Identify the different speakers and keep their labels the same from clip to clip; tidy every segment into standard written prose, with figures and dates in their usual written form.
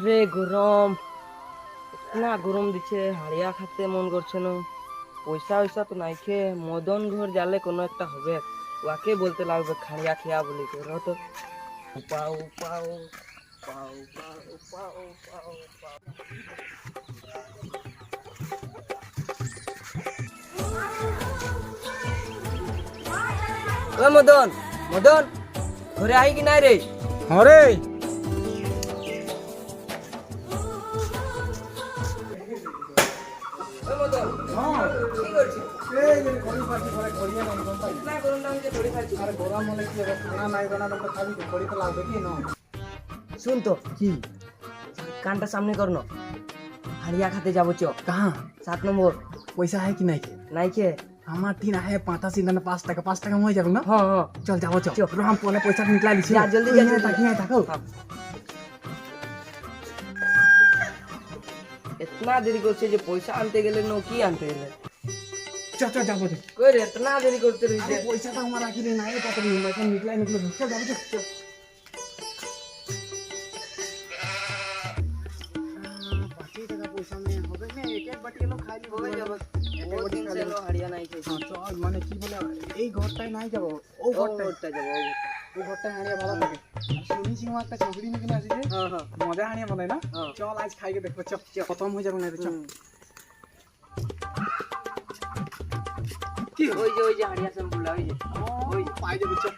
Speaker 1: রে গরম, না গরম দিচ্ছে, হাড়িয়া খাতে মন করছে না। পয়সা ওইসা তো নাই খেয়ে মদন ঘর জালে কোনো একটা হবে, ওকে বলতে লাগবে খাড়িয়া খেয়া বলি তো তো পাও পাও পাও পাও পাও পাও পাও। ও মদন, মদন ঘরে আই কি নাই রে?
Speaker 2: হরে
Speaker 1: শুন তো কি কানটা সামনে কর না, হাড়িয়া খাতে যাবো চ।
Speaker 2: कहाँ
Speaker 1: 7 নম্বর।
Speaker 2: पैसा है कि नहीं के
Speaker 1: নাই কে?
Speaker 2: हमार तीन है 5 টাকা में हो जाबे ना।
Speaker 1: হ্যাঁ হ্যাঁ
Speaker 2: चल जाओ चल रो हम पहले पैसा निकला ली
Speaker 1: जा, जल्दी जा, जल्दी।
Speaker 2: ताकि है ताको
Speaker 1: इतना देरी করছে যে পয়সা আনতে গেলে নো কি আনতে গেলে
Speaker 2: चल चल जाओ चल
Speaker 1: কই রে इतना देरी করতে রইছে?
Speaker 2: पैसा तो हमारा आखिर नहीं पता नहीं मैं निकला चल जाओ चल बाकी টাকা পয়সা নেই হবে না এক এক বাটি এলো খাই
Speaker 1: হয়ে
Speaker 2: দিব
Speaker 1: যাবে। বহুত দিন ছিল হাড়িয়া নাই খেয়েছি।
Speaker 2: চল মানে কি বলে এই ঘরটাই নাই যাব ও
Speaker 1: ও
Speaker 2: ঘরটাই
Speaker 1: ঘরটা যাবো, ও ঘরটা।
Speaker 2: ও ঘরটাই হানিয়া ভালো থাকে শুনিছি আমার একটা চকরি নিয়ে কিনে আসিছে
Speaker 1: হ্যাঁ হ্যাঁ
Speaker 2: মজা হানিয়া বানাই না
Speaker 1: হ্যাঁ।
Speaker 2: চল আজ খাইকে দেখবো চল খতম হয়ে যাবে না রে চল কি
Speaker 1: ওই যে হাড়িয়া সম্পুলা ওই যে
Speaker 2: ওই পাই যাবে চল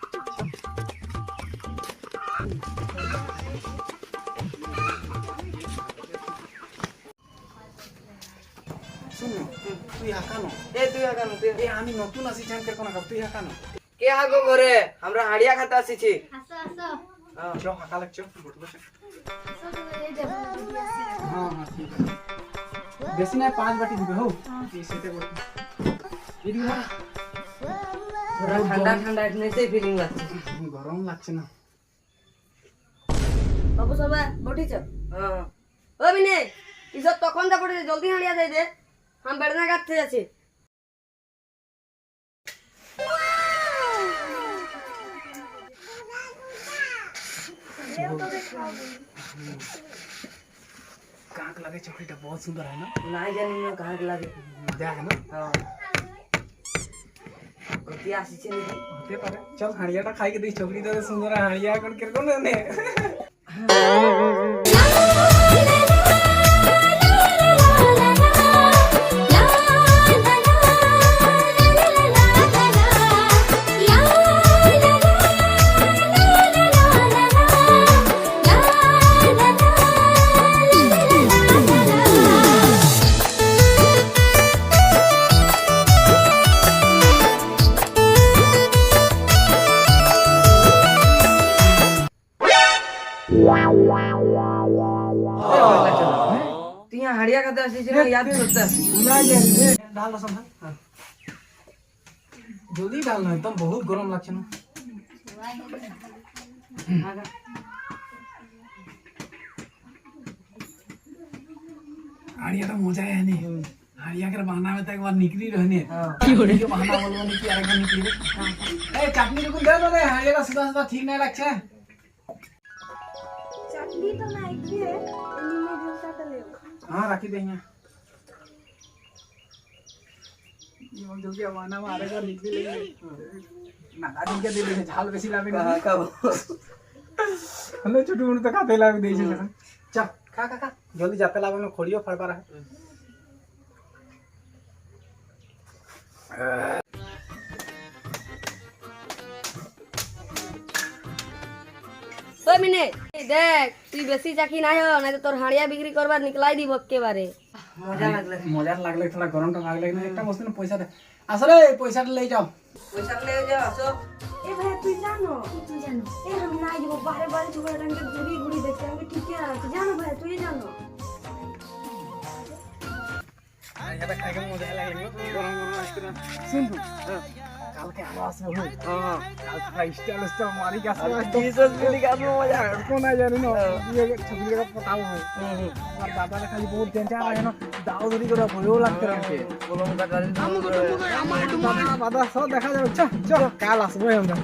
Speaker 2: শুন তুই হাকানো
Speaker 1: এ তুই আগান তুই
Speaker 2: এ আমি নতুন আসি জান কে কোন তুই হাকানো
Speaker 1: কে আগো ঘরে আমরা হাড়িয়া খাতে আসিছি।
Speaker 3: আসো আসো
Speaker 1: হ্যাঁ
Speaker 2: চল হাকা লাগছ বসে
Speaker 3: আসো এই দেখো দিদি আছে
Speaker 2: হ্যাঁ হ্যাঁ ঠিক আছে বেশি না 5 বাটি দিবে হো এই সেটা বল দিদি না
Speaker 1: थोड़ा ठंडा ठंडा इतने से फीलिंग লাগছে।
Speaker 2: গরম লাগছে না
Speaker 4: বাবু সবাই বঠিছ
Speaker 1: হ্যাঁ
Speaker 4: ও বিনে ইসব তখন যা পড়ে জলদি হাঁড়িয়া যাই দে हम বেড়না কাটতে যাচ্ছি
Speaker 2: काक लगे चॉकलेट बहुत सुंदर है ना
Speaker 1: নাই জানি না কার লাগে।
Speaker 2: मजा है ना
Speaker 1: হ্যাঁ কতি আসিছে নাকি?
Speaker 2: होते पारे चल हाड़ियाटा खाई के दी चॉकलेट तो सुंदर है हाड़िया कौन के कौन ने
Speaker 1: তুই यहाँ হাড়িয়া খাতে আসিছিস না याद করতে আসিস?
Speaker 2: पूरा ये डाल रसम हां जल्दी डालना एकदम बहुत गरम लगছে ना हाड़िया तो मजा है नहीं हाड़िया के बहाना में तो एक बार निकली रहने की हो रही है बहाना बोलवा नहीं कि अरे निकली ए चटनी को दे दो रे हाड़िया का सीधा सीधा ठीक नहीं लगছে
Speaker 3: चटनी तो नहीं की है इन्हीं में जूसा तो ले
Speaker 2: हां रखी दे यहाँ ये जल्दी बहाना में आरेगा निकली लेंगे ना दादी के दे दे झाल बेसी लावे
Speaker 1: कहाँ का वो?
Speaker 2: हलो छोटू तो खाते लावे दे छे चल खा खा खा जल्दी जाते लावे में खोलियो फड़पा रहा
Speaker 4: ও বিনে দেখ তুই বেশি চাকি নাই हो नहीं तो तोर हाड़िया बिक्री करबार निकलाई दी बक्के बारे
Speaker 1: মজা লাগলে
Speaker 2: मजा लागले थोड़ा गरम तो लागले ना एकटा वस्तु पैसा दे আসলে পয়সাটা ले जाओ
Speaker 1: পয়সা ले যাও আসো।
Speaker 4: ए भाई तू जानो
Speaker 3: तू जानो
Speaker 4: ए हम ना जो बारे बारे झगड़ा रंग के गुड़ी गुड़ी देखते हम ठीक है जानो भाई तू ये जानो
Speaker 2: এটা খাইকে মজা লাগলে গরম গরম আইসক্রিম শুন কালকে আলো আসবে হই
Speaker 1: হ্যাঁ
Speaker 2: কাল পুরা স্টাইল স্টাইল মারি কে আসবে
Speaker 1: জিসাস মিলি কানো মজা
Speaker 2: কোন জানি না ये छबी का पटाओ है
Speaker 1: হুম হুম
Speaker 2: और दादा ने खाली बहुत टेंशन आ रहा है ना दाव धरी করে ভয়ও লাগতে রাখে
Speaker 1: কলম কাটারি
Speaker 2: দাদা দাদা সব দেখা যাবে চ চ কাল আসবো আমরা